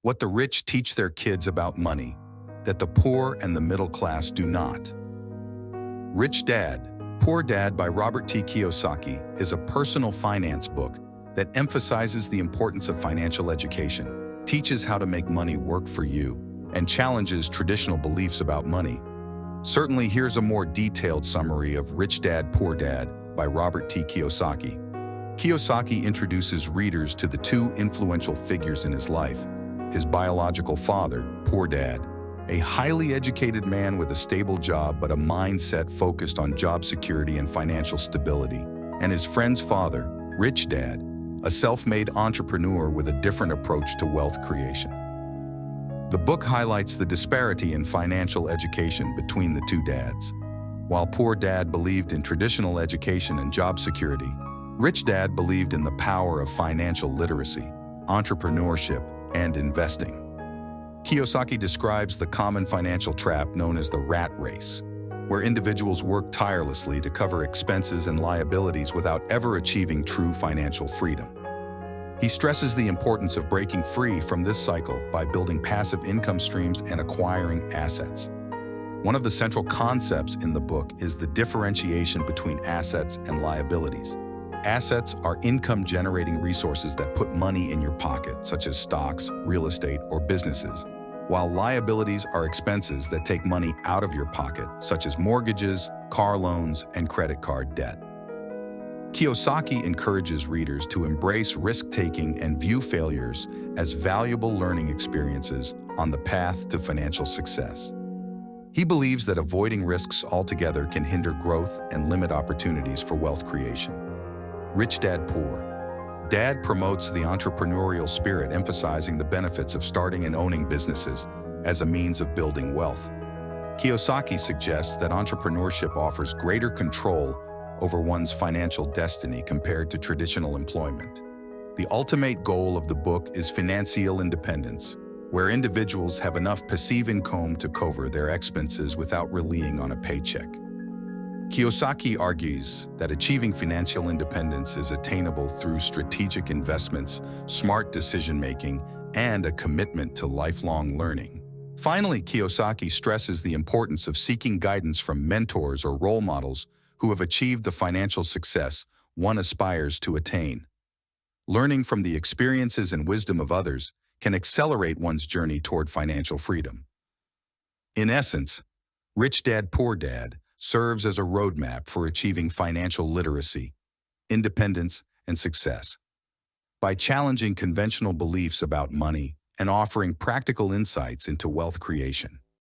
What the rich teach their kids about money that the poor and the middle class do not. Rich Dad, Poor Dad by Robert Kiyosaki is a personal finance book that emphasizes the importance of financial education, teaches how to make money work for you, and challenges traditional beliefs about money. Certainly, here's a more detailed summary of Rich Dad, Poor Dad by Robert Kiyosaki. Kiyosaki introduces readers to the two influential figures in his life: his biological father, Poor Dad, a highly educated man with a stable job but a mindset focused on job security and financial stability, and his friend's father, Rich Dad, a self-made entrepreneur with a different approach to wealth creation. The book highlights the disparity in financial education between the two dads. While Poor Dad believed in traditional education and job security, Rich Dad believed in the power of financial literacy, entrepreneurship, and investing. Kiyosaki describes the common financial trap known as the rat race, where individuals work tirelessly to cover expenses and liabilities without ever achieving true financial freedom. He stresses the importance of breaking free from this cycle by building passive income streams and acquiring assets. One of the central concepts in the book is the differentiation between assets and liabilities. Assets are income-generating resources that put money in your pocket, such as stocks, real estate, or businesses, while liabilities are expenses that take money out of your pocket, such as mortgages, car loans, and credit card debt. Kiyosaki encourages readers to embrace risk-taking and view failures as valuable learning experiences on the path to financial success. He believes that avoiding risks altogether can hinder growth and limit opportunities for wealth creation. Rich Dad, Poor Dad promotes the entrepreneurial spirit, emphasizing the benefits of starting and owning businesses as a means of building wealth. Kiyosaki suggests that entrepreneurship offers greater control over one's financial destiny compared to traditional employment. The ultimate goal of the book is financial independence, where individuals have enough passive income to cover their expenses without relying on a paycheck. Kiyosaki argues that achieving financial independence is attainable through strategic investments, smart decision-making, and a commitment to lifelong learning. Finally, Kiyosaki stresses the importance of seeking guidance from mentors or role models who have achieved the financial success one aspires to attain. Learning from the experiences and wisdom of others can accelerate one's journey toward financial freedom. In essence, Rich Dad, Poor Dad serves as a roadmap for achieving financial literacy, independence, and success. By challenging conventional beliefs about money and offering practical insights into wealth creation,